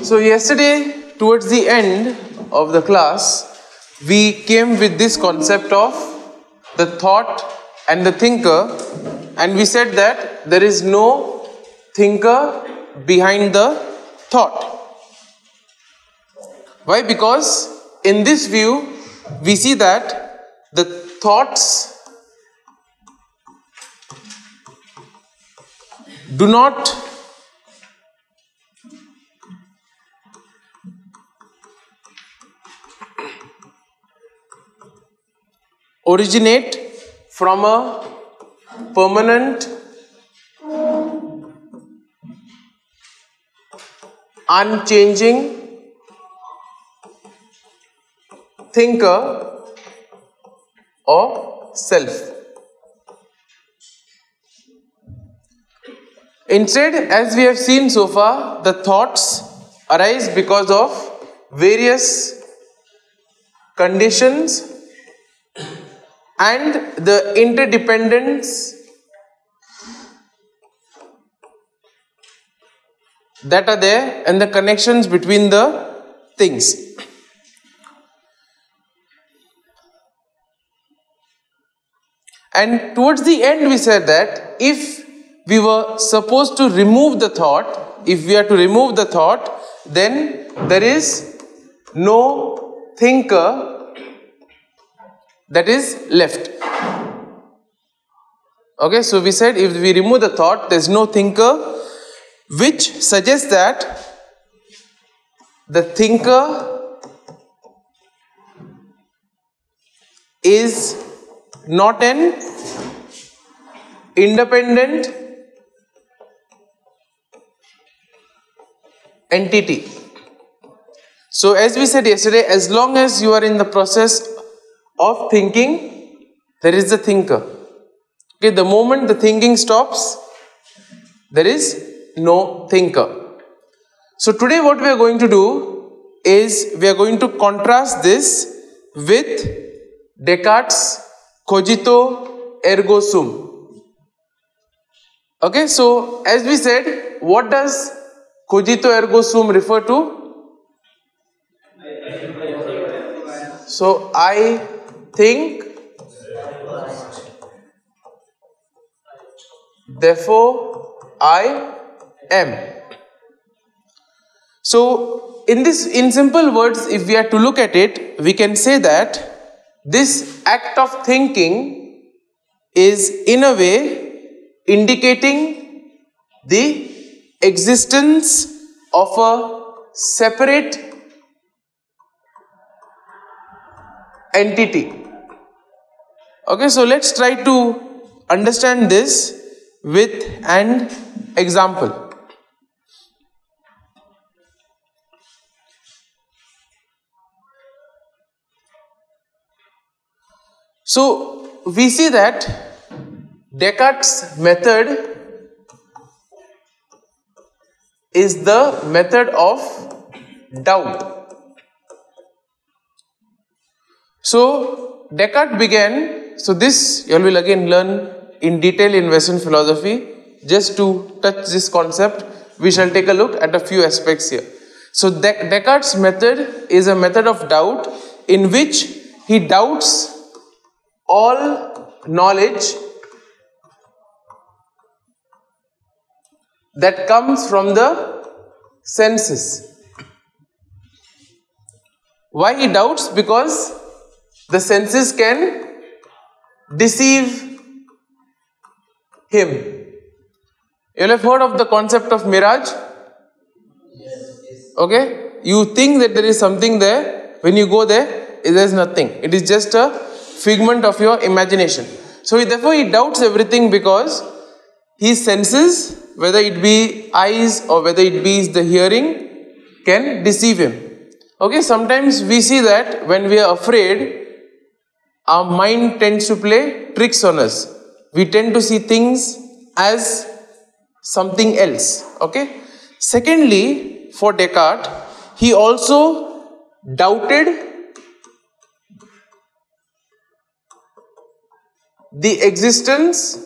So yesterday, towards the end of the class, we came with this concept of the thought and the thinker, and we said that there is no thinker behind the thought. Why? Because in this view, we see that the thoughts do not originate from a permanent, unchanging thinker or self. Instead, as we have seen so far, the thoughts arise because of various conditions and the interdependence that are there and the connections between the things. And towards the end we said that if we were supposed to remove the thought, if we are to remove the thought, then there is no thinker that is left. Okay, so we said if we remove the thought, there is no thinker, which suggests that the thinker is not an independent entity. So as we said yesterday, as long as you are in the process of thinking, there is a thinker. Okay, the moment the thinking stops, there is no thinker. So today what we are going to do is we are going to contrast this with Descartes' cogito ergo sum. Okay, so as we said, what does cogito ergo sum refer to? So I think, therefore I am. So in simple words, if we are to look at it, we can say that this act of thinking is in a way indicating the existence of a separate entity. Okay, so let's try to understand this with an example. So we see that Descartes' method is the method of doubt. So Descartes began, so this you will again learn in detail in Western philosophy. Just to touch this concept, we shall take a look at a few aspects here. So Descartes' method is a method of doubt in which he doubts all knowledge that comes from the senses. Why he doubts? Because the senses can deceive him. You will have heard of the concept of mirage? Okay? You think that there is something there, when you go there is nothing. It is just a figment of your imagination. So therefore he doubts everything because his senses, whether it be eyes or whether it be the hearing, can deceive him. Okay, sometimes we see that when we are afraid, our mind tends to play tricks on us. We tend to see things as something else. Okay. Secondly, for Descartes, he also doubted the existence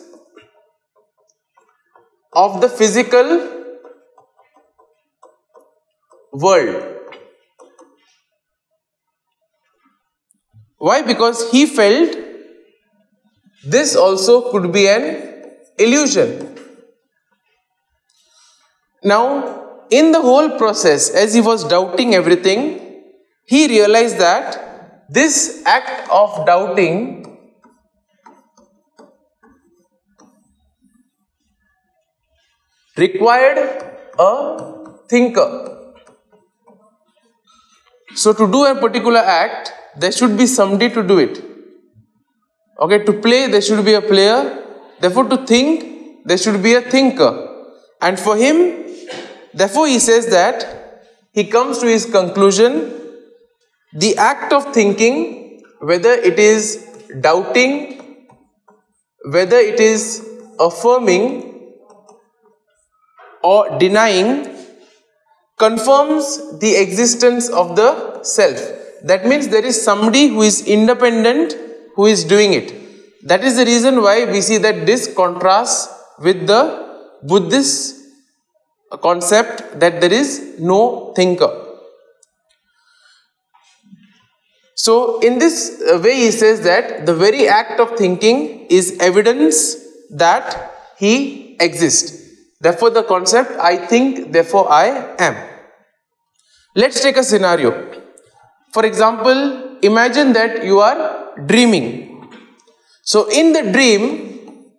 of the physical world. Why? Because he felt this also could be an illusion. Now, in the whole process, as he was doubting everything, he realized that this act of doubting required a thinker. So to do a particular act, there should be somebody to do it. Okay, to play, there should be a player. Therefore, to think, there should be a thinker. And for him, therefore, he says that he comes to his conclusion, the act of thinking, whether it is doubting, whether it is affirming or denying, confirms the existence of the self. That means there is somebody who is independent who is doing it. That is the reason why we see that this contrasts with the Buddhist concept that there is no thinker. So in this way he says that the very act of thinking is evidence that he exists. Therefore the concept, I think, therefore I am. Let's take a scenario. For example, imagine that you are dreaming. So in the dream,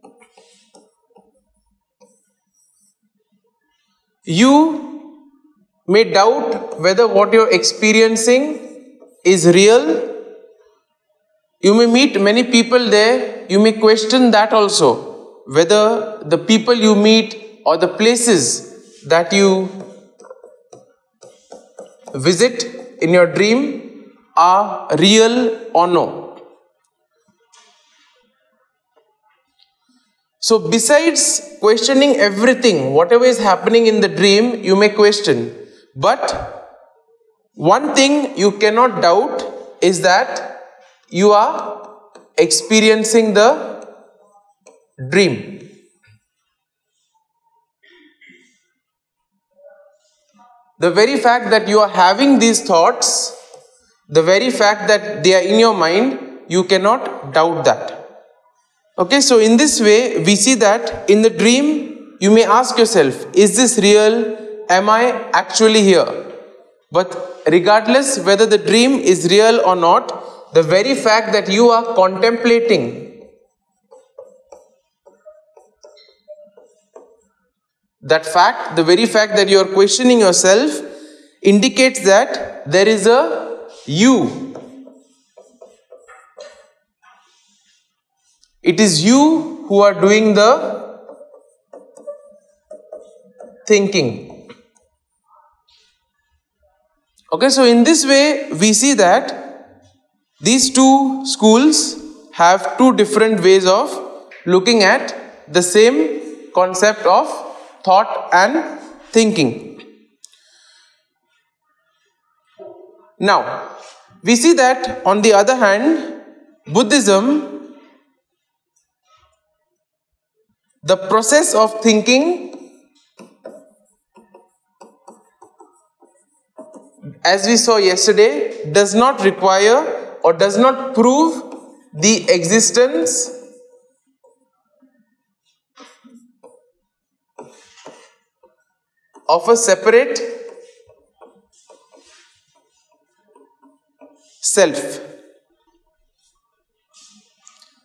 you may doubt whether what you are experiencing is real. You may meet many people there. You may question that also, whether the people you meet or the places that you visit in your dream are real or no. So besides questioning everything, whatever is happening in the dream, you may question. But one thing you cannot doubt is that you are experiencing the dream. The very fact that you are having these thoughts, the very fact that they are in your mind, you cannot doubt that. Okay, so in this way, we see that in the dream, you may ask yourself, is this real? Am I actually here? But regardless whether the dream is real or not, the very fact that you are contemplating, that fact, the very fact that you are questioning yourself indicates that there is a you. It is you who are doing the thinking. Okay, so in this way we see that these two schools have two different ways of looking at the same concept of thought and thinking. Now, we see that on the other hand, Buddhism, the process of thinking, as we saw yesterday, does not require or does not prove the existence of a separate self.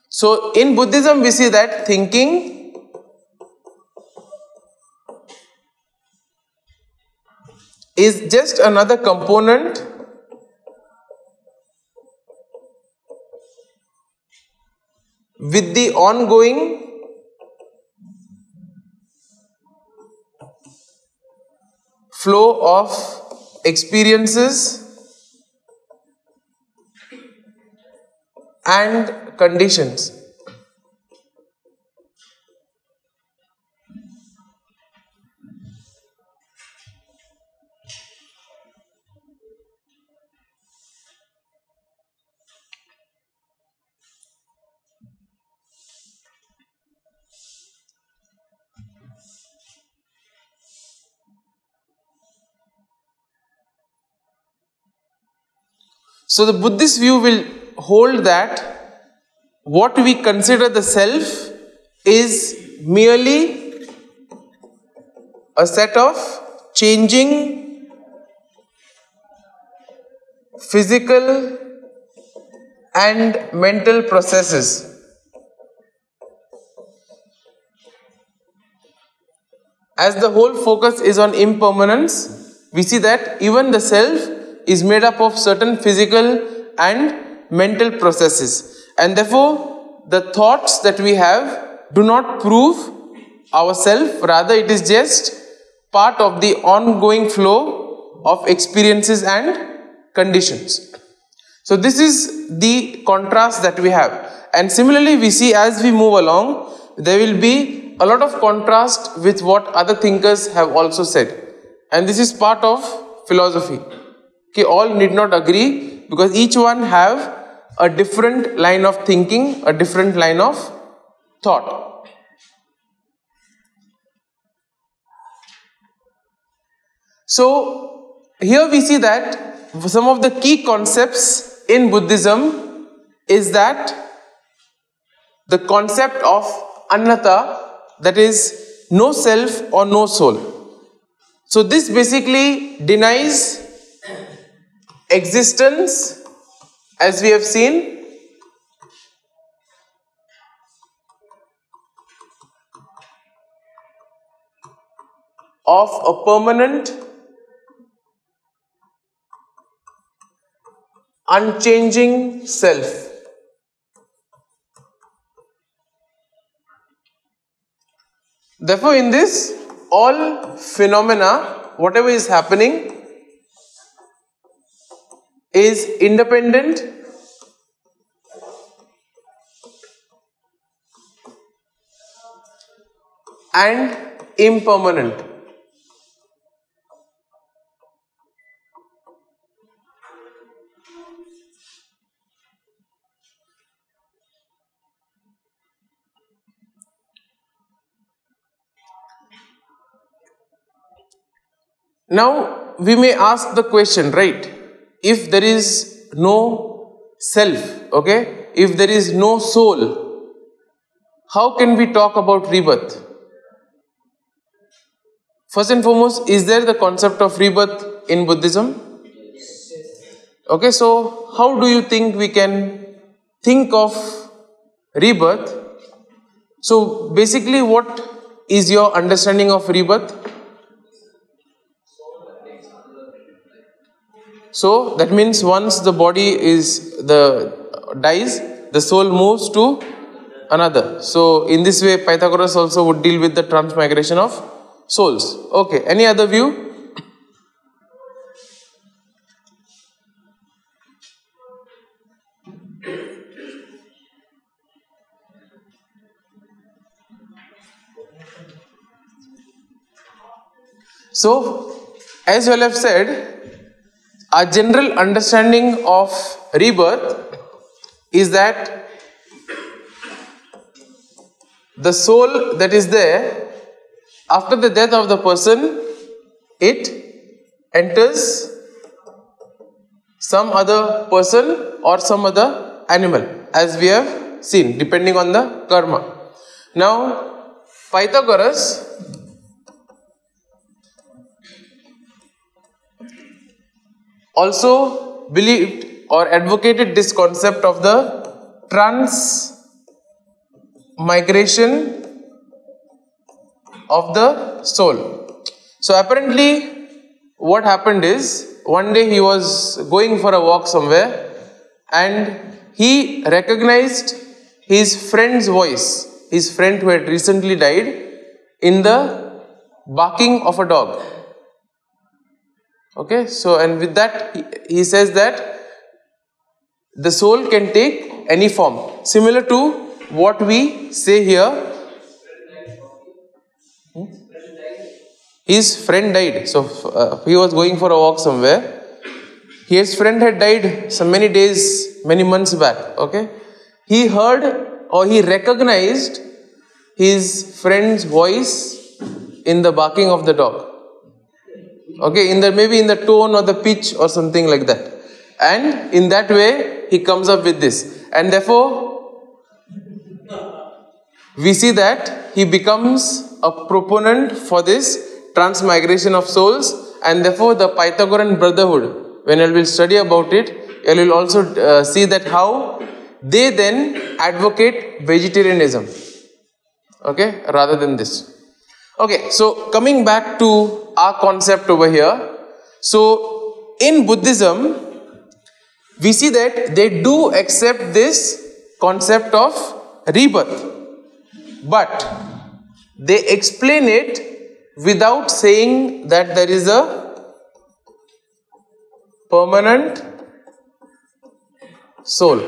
So in Buddhism we see that thinking is just another component with the ongoing flow of experiences and conditions. So the Buddhist view will hold that what we consider the self is merely a set of changing physical and mental processes. As the whole focus is on impermanence, we see that even the self is made up of certain physical and mental processes. And therefore, the thoughts that we have do not prove ourself, rather it is just part of the ongoing flow of experiences and conditions. So this is the contrast that we have. And similarly, we see as we move along, there will be a lot of contrast with what other thinkers have also said. And this is part of philosophy. Okay, all need not agree because each one have a different line of thinking, a different line of thought. So here we see that some of the key concepts in Buddhism is that the concept of anatta, that is no self or no soul. So this basically denies existence, as we have seen, of a permanent, unchanging self. Therefore, in this, all phenomena, whatever is happening, is independent and impermanent. Now, we may ask the question, right? If there is no self, okay, if there is no soul, how can we talk about rebirth? First and foremost, is there the concept of rebirth in Buddhism? Okay, so how do you think we can think of rebirth? So basically, what is your understanding of rebirth? So that means once the body dies, the soul moves to another. So in this way, Pythagoras also would deal with the transmigration of souls. Okay, any other view? So, as you all have said, our general understanding of rebirth is that the soul that is there, after the death of the person, it enters some other person or some other animal, as we have seen, depending on the karma. Now, Pythagoras also believed or advocated this concept of the transmigration of the soul. So apparently what happened is, one day he was going for a walk somewhere and he recognized his friend's voice, his friend who had recently died, in the barking of a dog. Okay, so and with that he says that the soul can take any form, similar to what we say here. His friend died, so he was going for a walk somewhere. His friend had died many days, many months back. Okay, he heard or he recognized his friend's voice in the barking of the dog. Okay, maybe in the tone or the pitch or something like that. And in that way, he comes up with this. And therefore, we see that he becomes a proponent for this transmigration of souls, and therefore the Pythagorean brotherhood, when you will study about it, you will also see that how they then advocate vegetarianism, okay, rather than this. Okay, so coming back to our concept over here. So in Buddhism, we see that they do accept this concept of rebirth, but they explain it without saying that there is a permanent soul.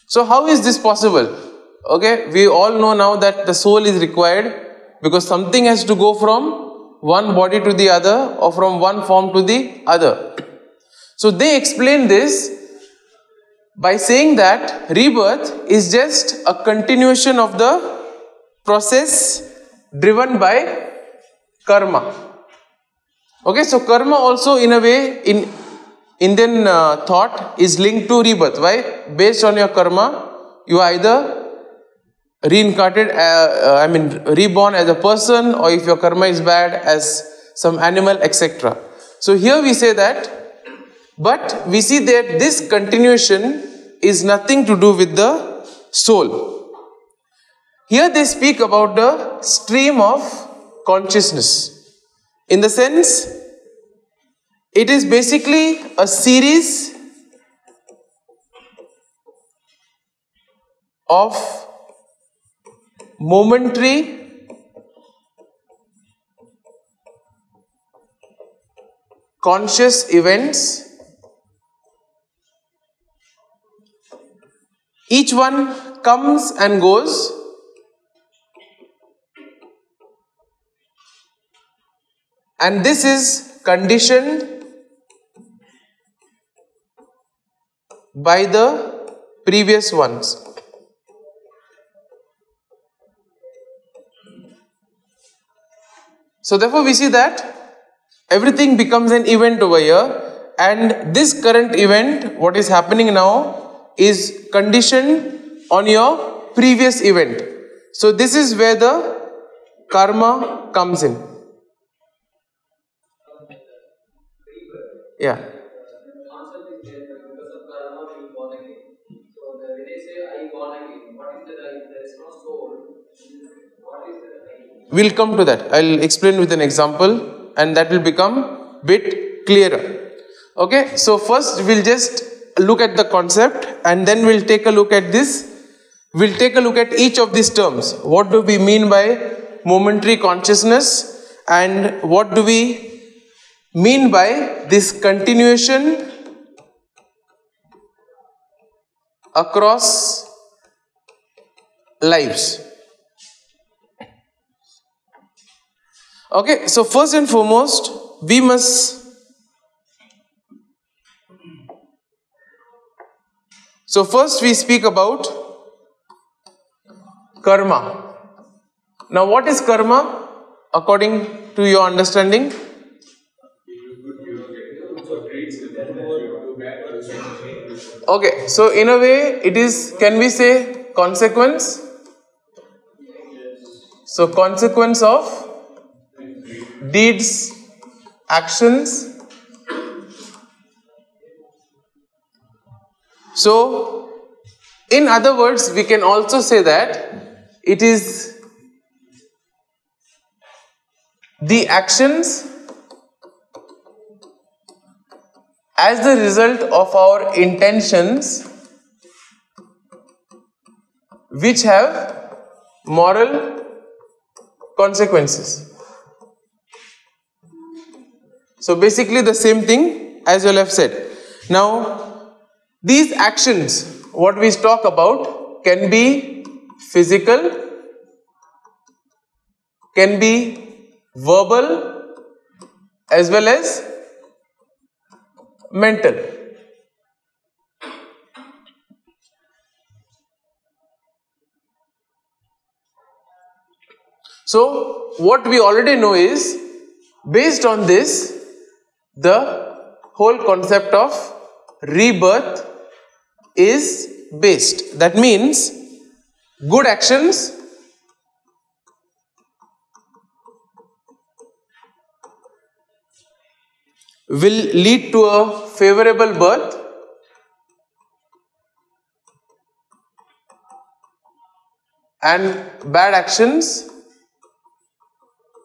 So how is this possible? Okay, we all know now that the soul is required because something has to go from one body to the other or from one form to the other. So they explain this by saying that rebirth is just a continuation of the process driven by karma. Okay, so karma also in a way in Indian thought is linked to rebirth. Why? Based on your karma, you are either reincarnated, reborn as a person, or if your karma is bad, as some animal, etc. So here we say that, but we see that this continuation is nothing to do with the soul. Here they speak about the stream of consciousness. In the sense, it is basically a series of momentary conscious events. Each one comes and goes, and this is conditioned by the previous ones. So therefore we see that everything becomes an event over here, and this current event, what is happening now, is conditioned on your previous event. So this is where the karma comes in. Yeah. We'll come to that. I'll explain with an example, and that will become bit clearer. Okay, so first we'll just look at the concept, and then we'll take a look at this. We'll take a look at each of these terms. What do we mean by momentary consciousness, and what do we mean by this continuation across lives? Okay, so first and foremost, we must first we speak about karma. Now what is karma according to your understanding? Okay, so in a way it is, can we say, consequence? So consequence of deeds, actions. So in other words, we can also say that it is the actions as the result of our intentions which have moral consequences. So basically the same thing as you have said. Now these actions, what we talk about, can be physical, can be verbal, as well as mental. So what we already know is Based on this, the whole concept of rebirth is based. That means good actions will lead to a favorable birth, and bad actions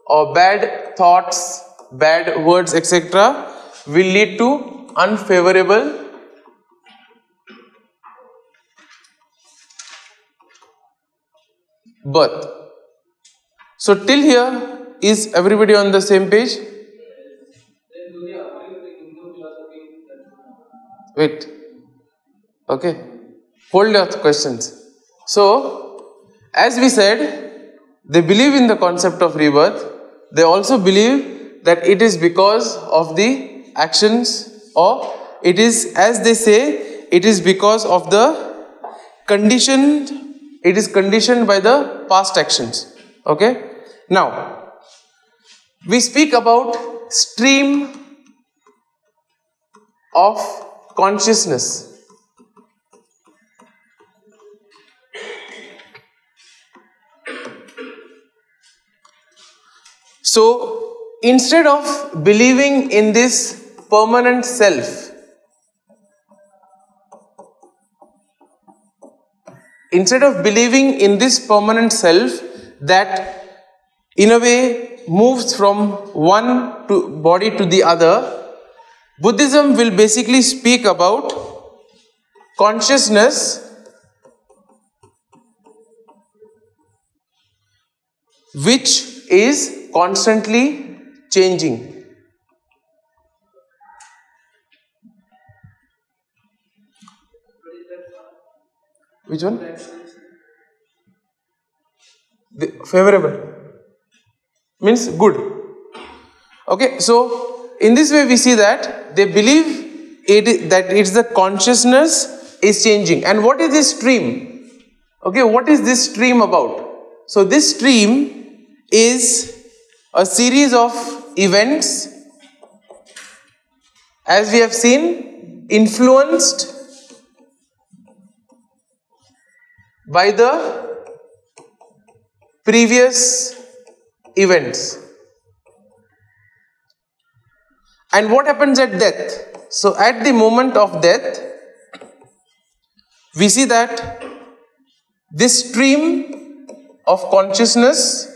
or bad thoughts, bad words, etc. will lead to unfavorable birth. So till here, is everybody on the same page? Wait. Okay. Hold your questions. So, as we said, they believe in the concept of rebirth. They also believe that it is because of the actions, or it is, as they say, it is because of the conditioned, it is conditioned by the past actions. Okay. Now, we speak about stream of consciousness. So, instead of believing in this permanent self, that in a way moves from one body to the other, Buddhism will basically speak about consciousness which is constantly changing. Which one? The favorable means good. Okay, so in this way we see that they believe that it's the consciousness is changing. And what is this stream? Okay, what is this stream about? So this stream is a series of events, as we have seen, influenced by the previous events. And what happens at death? So at the moment of death, we see that this stream of consciousness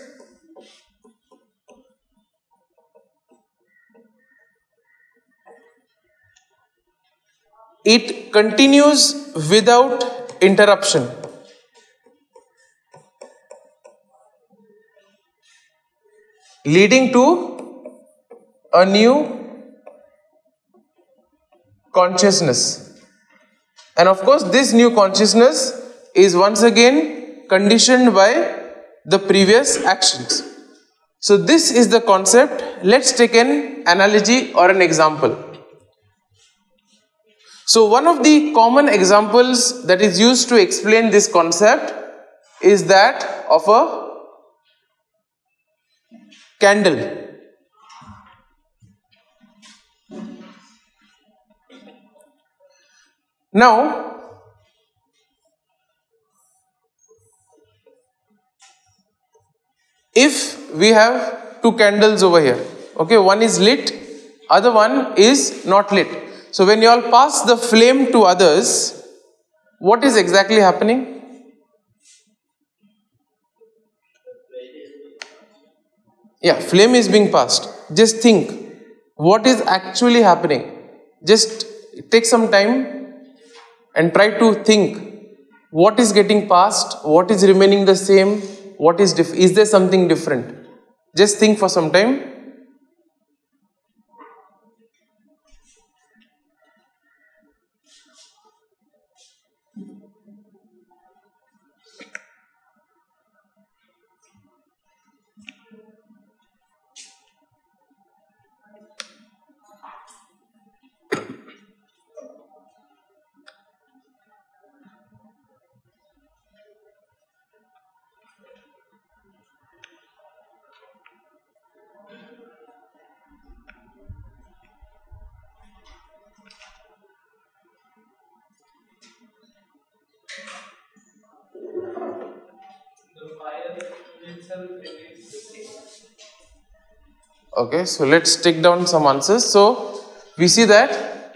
it continues without interruption. Leading to a new consciousness. And of course, this new consciousness is once again conditioned by the previous actions. So this is the concept. Let's take an analogy or an example. So one of the common examples that is used to explain this concept is that of a candle. Now, if we have two candles over here, okay, one is lit, other one is not lit. So when you all pass the flame to others, what is exactly happening? Yeah, flame is being passed. Just think, what is actually happening? Just take some time and try to think. What is getting passed? What is remaining the same? What is is there something different? Just think for some time. Okay, so let's take down some answers. So we see that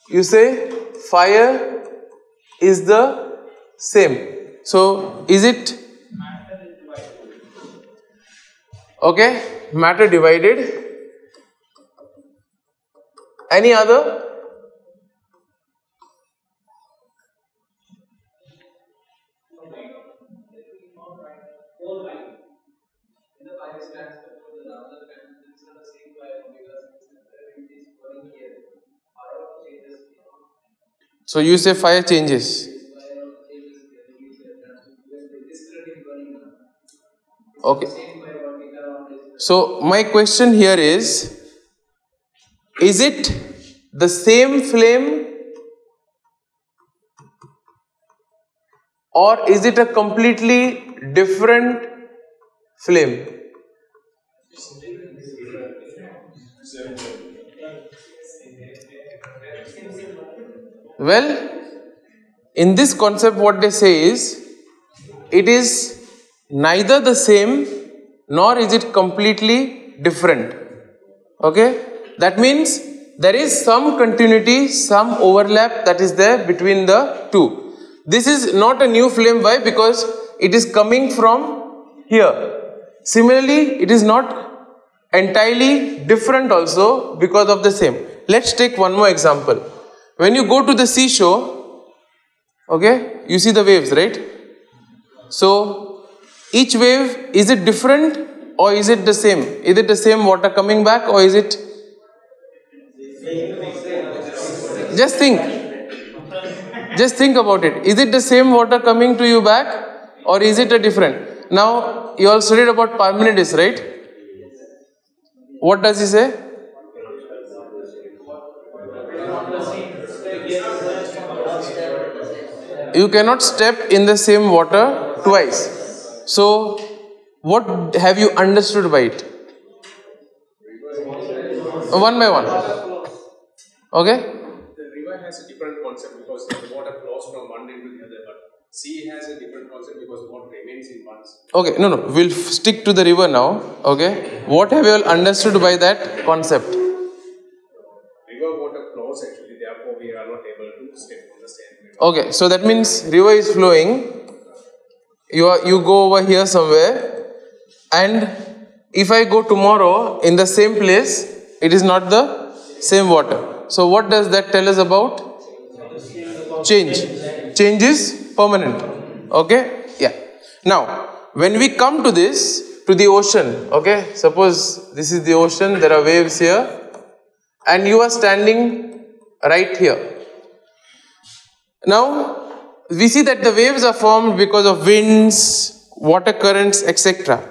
you say fire is the same. So is it? Okay, matter divided. Any other? So you say fire changes. Okay. So my question here is it the same flame or is it a completely different flame? Well, in this concept what they say is, it is neither the same nor is it completely different. Okay? That means there is some continuity, some overlap that is there between the two. This is not a new flame. Why? Because it is coming from here. Similarly, it is not entirely different also because of the same. Let's take one more example. When you go to the seashore, okay, you see the waves, right? So each wave, is it different or is it the same? Is it the same water coming back or is it? Just think about it. Is it the same water coming to you back or is it a different? Now you all studied about Parmenides, right? What does he say? You cannot step in the same water twice. So what have you understood by it? One by one. Okay? The river has a different concept because the water flows from one end to the other, but sea has a different concept because water remains in one. Okay, no, we'll stick to the river now. Okay? What have you all understood by that concept? River water flows actually, therefore we are not able to step on the same river. Okay, so that means river is flowing. You go over here somewhere, and if I go tomorrow in the same place, it is not the same water. So what does that tell us about? Change. Change is permanent. Okay? Yeah. Now, when we come to this, to the ocean, okay? Suppose this is the ocean, there are waves here, and you are standing right here. Now, we see that the waves are formed because of winds, water currents, etc.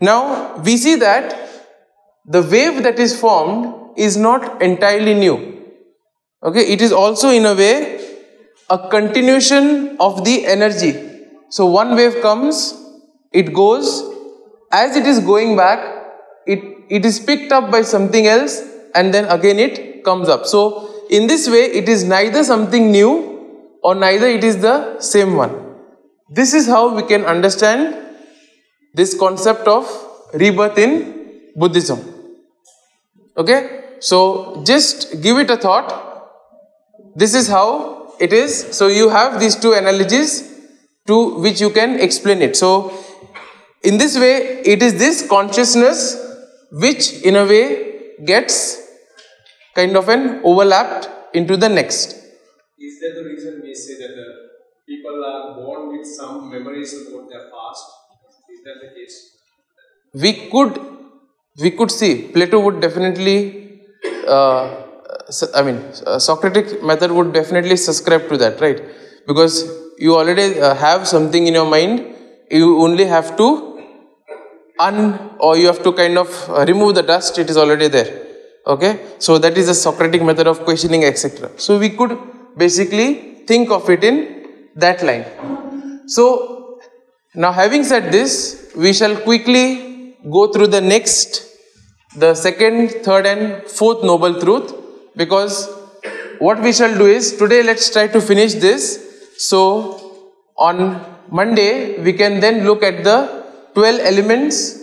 Now, we see that the wave that is formed is not entirely new. Okay, it is also in a way a continuation of the energy. So one wave comes, it goes, as it is going back, it is picked up by something else and then again it comes up. So in this way, it is neither something new or neither it is the same one. This is how we can understand this concept of rebirth in Buddhism. Okay, so just give it a thought. This is how it is. So you have these two analogies to which you can explain it. So in this way, it is this consciousness which in a way gets kind of an overlapped into the next. Is that the reason we say that the people are born with some memories about their past? Is that the case? We could see, Plato would definitely, Socratic method would definitely subscribe to that, right? Because you already have something in your mind, you only have to you have to kind of remove the dust, it is already there. Okay? So that is the Socratic method of questioning, etc. So we could basically think of it in that line. So now having said this, we shall quickly go through the second, third and fourth noble truth, because what we shall do is, today let's try to finish this. So on Monday we can then look at the 12 elements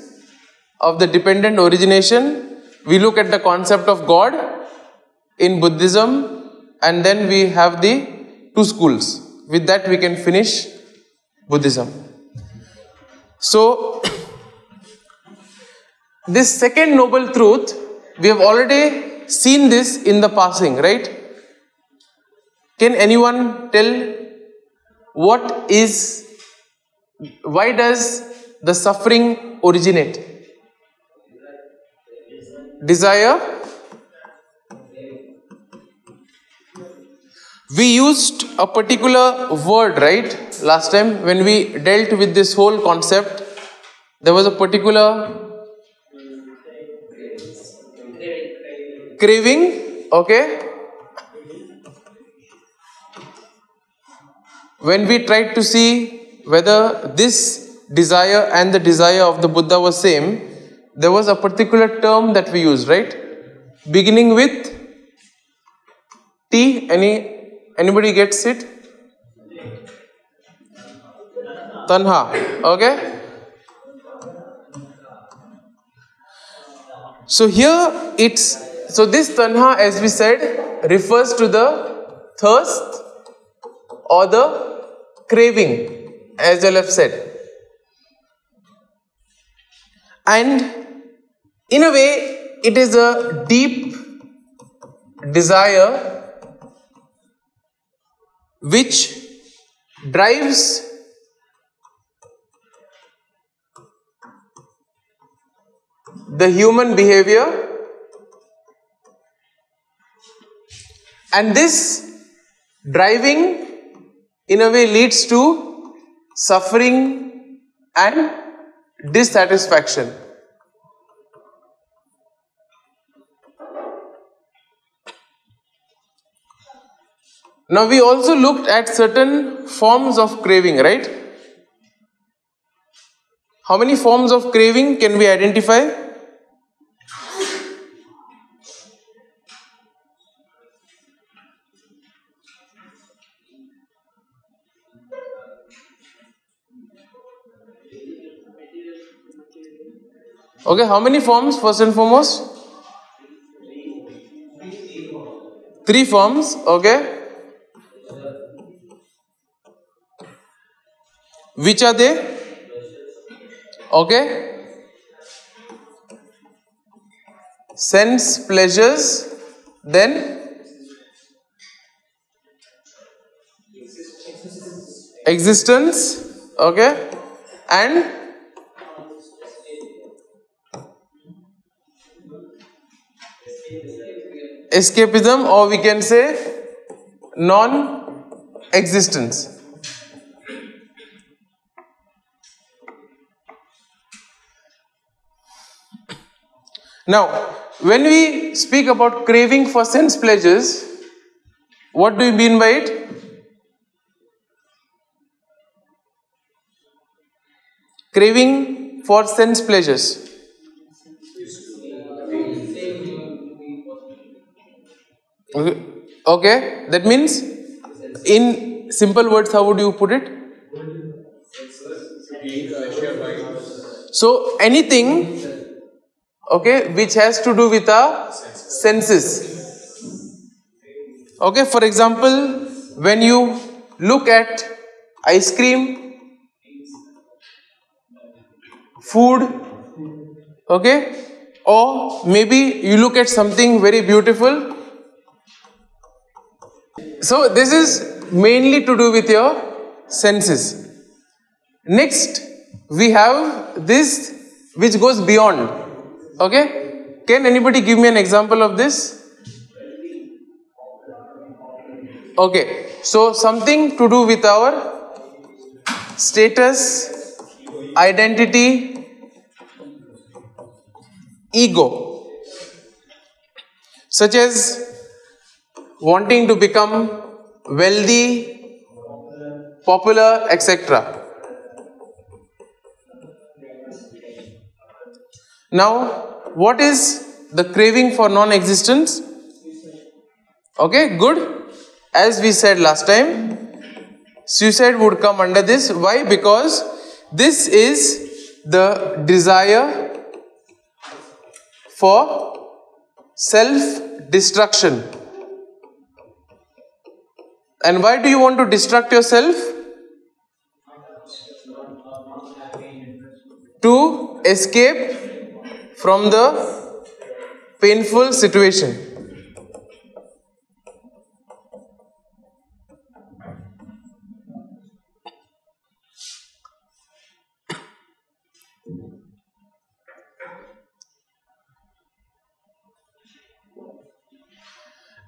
of the dependent origination. We look at the concept of God in Buddhism, and then we have the 2 schools. With that we can finish Buddhism. So, this second noble truth, we have already seen this in the passing, right? Can anyone tell why does the suffering originate? Desire. We used a particular word, right? Last time when we dealt with this whole concept, there was a particular craving, okay? When we tried to see whether this desire and the desire of the Buddha was same, there was a particular term that we used, right? Beginning with T. Anybody gets it? Tanha. Okay? So here so this tanha, as we said, refers to the thirst or the craving, as I have said. And in a way, it is a deep desire which drives the human behavior, and this driving in a way leads to suffering and dissatisfaction. Now we also looked at certain forms of craving, right? How many forms of craving can we identify? Okay, how many forms first and foremost? 3 forms, okay. Which are they? Okay. Sense pleasures, then existence, okay, and escapism, or we can say non-existence. Now, when we speak about craving for sense pleasures, what do you mean by it? Craving for sense pleasures. Okay, that means in simple words, how would you put it? So anything, okay, which has to do with our senses. Okay, for example, when you look at ice cream, food, okay, or maybe you look at something very beautiful. So this is mainly to do with your senses. Next, we have this which goes beyond. Okay, can anybody give me an example of this? Okay, so something to do with our status, identity, ego, such as wanting to become wealthy, popular, etc. Now, what is the craving for non-existence? Okay, good. As we said last time, suicide would come under this. Why? Because this is the desire for self-destruction. And why do you want to destruct yourself? To escape from the painful situation.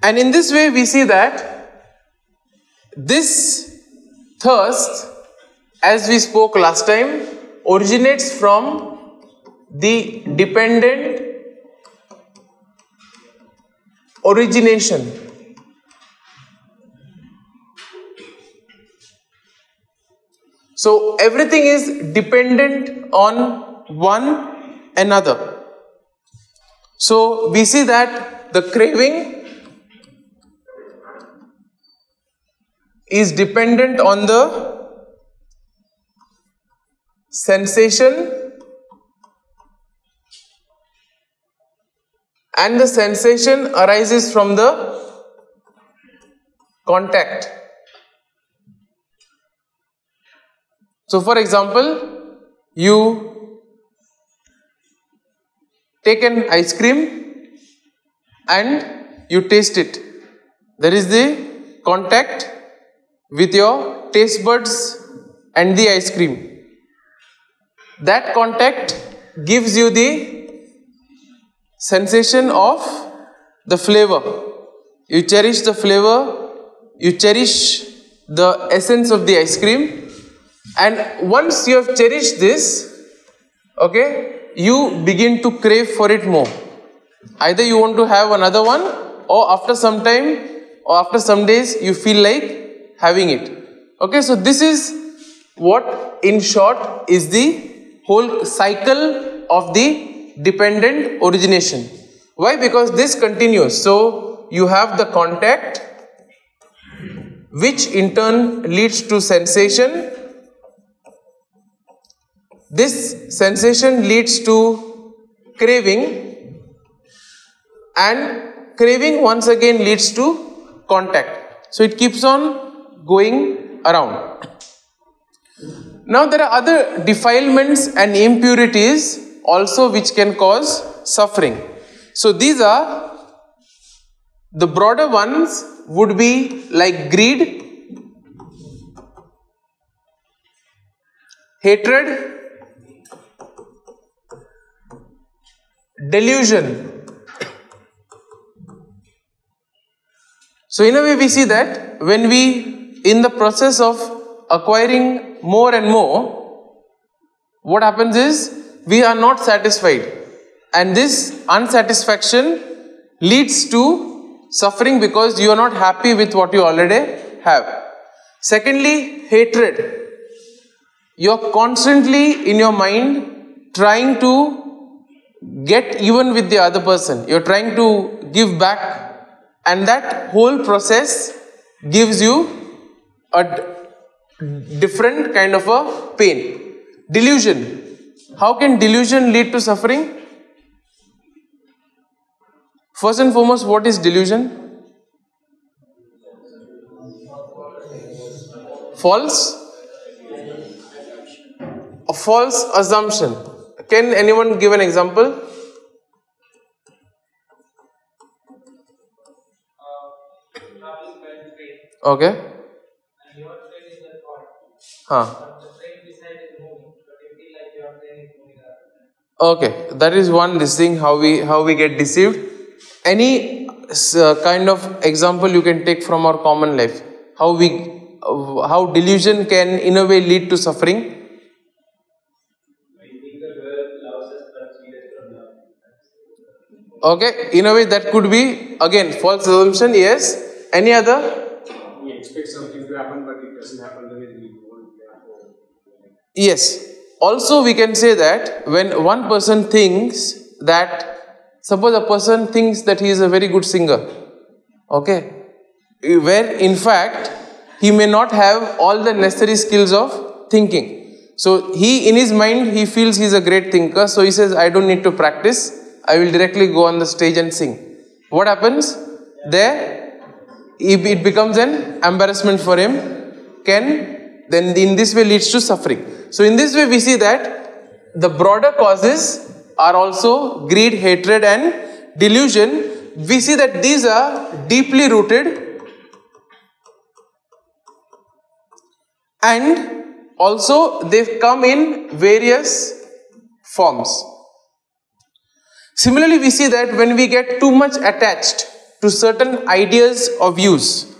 And in this way we see that this thirst, as we spoke last time, originates from the dependent origination. So everything is dependent on one another. So we see that the craving is dependent on the sensation, and the sensation arises from the contact. So for example, you take an ice cream and you taste it. There is the contact with your taste buds and the ice cream. That contact gives you the sensation of the flavor. You cherish the flavor, you cherish the essence of the ice cream, and once you have cherished this, okay, you begin to crave for it more. Either you want to have another one, or after some time or after some days you feel like having it. Okay, so this is what in short is the whole cycle of the dependent origination. Why? Because this continues. So you have the contact, which in turn leads to sensation. This sensation leads to craving, and craving once again leads to contact. So it keeps on going around. Now there are other defilements and impurities also which can cause suffering. So these are the broader ones would be like greed, hatred, delusion. So in a way we see that when we in the process of acquiring more and more, what happens is we are not satisfied, and this unsatisfaction leads to suffering because you are not happy with what you already have. Secondly, hatred. You are constantly in your mind trying to get even with the other person. You are trying to give back, and that whole process gives you a different kind of a pain. Delusion. How can delusion lead to suffering? First and foremost, what is delusion? A false assumption. Can anyone give an example? Okay. Okay, that is one this thing how we get deceived. Any kind of example you can take from our common life, how delusion can in a way lead to suffering. Okay, in a way that could be again false assumption. Yes. Any other? We expect something to happen, but it doesn't happen the way we want. Yes. Also, we can say that when one person thinks that, suppose a person thinks that he is a very good singer, okay, where in fact he may not have all the necessary skills of thinking. So he, in his mind, he feels he's a great thinker. So he says, I don't need to practice. I will directly go on the stage and sing. What happens? There, it becomes an embarrassment for him. Then in this way leads to suffering. So in this way we see that the broader causes are also greed, hatred and delusion. We see that these are deeply rooted and also they come in various forms. Similarly, we see that when we get too much attached to certain ideas or views,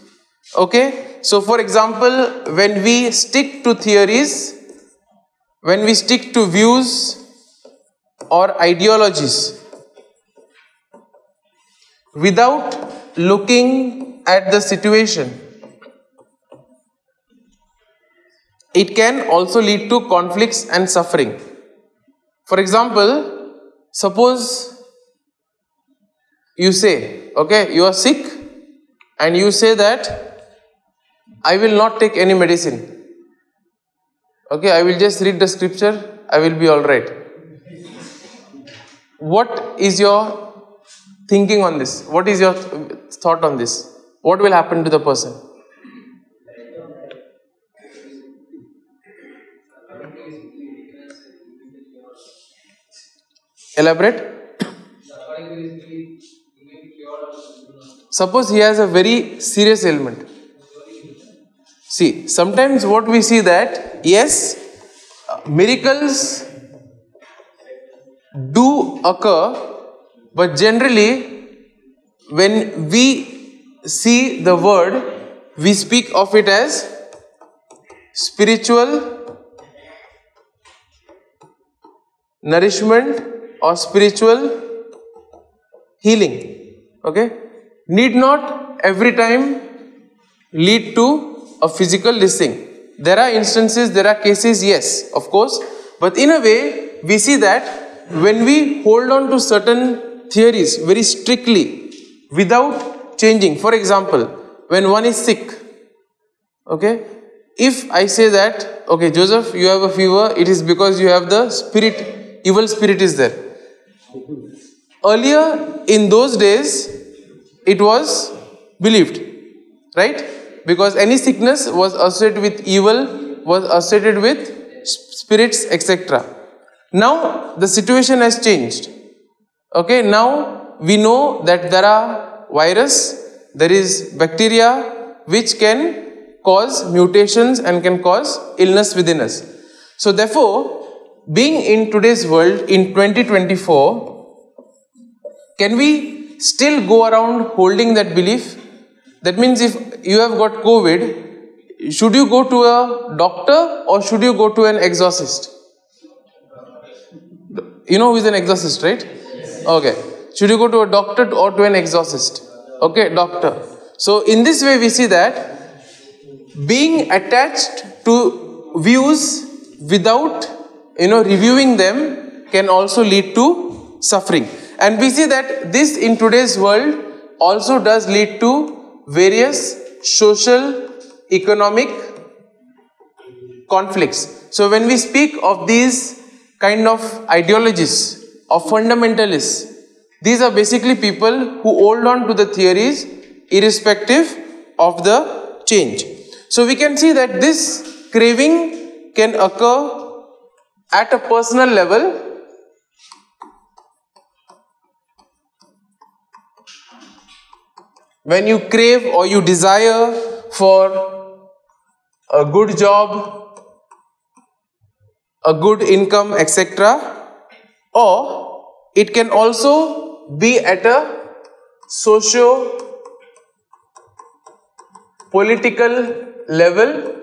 okay? So for example, when we stick to theories, when we stick to views or ideologies, without looking at the situation, it can also lead to conflicts and suffering. For example, suppose you say, okay, you are sick and you say that I will not take any medicine. Okay, I will just read the scripture, I will be alright. What is your thinking on this? What is your thought on this? What will happen to the person? Elaborate. Suppose he has a very serious ailment. See, sometimes what we see that, yes, miracles do occur, but generally when we see the word, we speak of it as spiritual nourishment or spiritual healing. Okay? Need not every time lead to a physical listing. There are instances, there are cases, yes, of course, but in a way, we see that when we hold on to certain theories very strictly without changing, for example, when one is sick, okay, if I say that, okay, Joseph, you have a fever, it is because you have the spirit, evil spirit is there. Earlier, in those days, it was believed, right? Because any sickness was associated with evil, was associated with spirits, etc. Now the situation has changed. Okay, now we know that there are virus, there is bacteria which can cause mutations and can cause illness within us. So therefore, being in today's world in 2024, can we still go around holding that belief? That means if you have got COVID, should you go to a doctor or should you go to an exorcist? You know who is an exorcist, right? Okay. Should you go to a doctor or to an exorcist? Okay, doctor. So in this way we see that being attached to views without, reviewing them can also lead to suffering. And we see that this in today's world also does lead to various social, economic conflicts. So when we speak of these kind of ideologies or fundamentalists, these are basically people who hold on to the theories irrespective of the change. So we can see that this craving can occur at a personal level, when you crave or you desire for a good job, a good income, etc. Or it can also be at a socio-political level,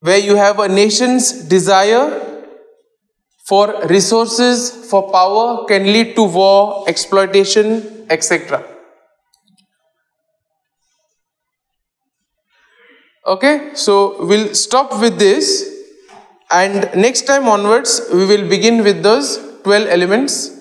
where you have a nation's desire for resources, for power, can lead to war, exploitation, etc. Okay, so we'll stop with this, and next time onwards we will begin with those 12 elements.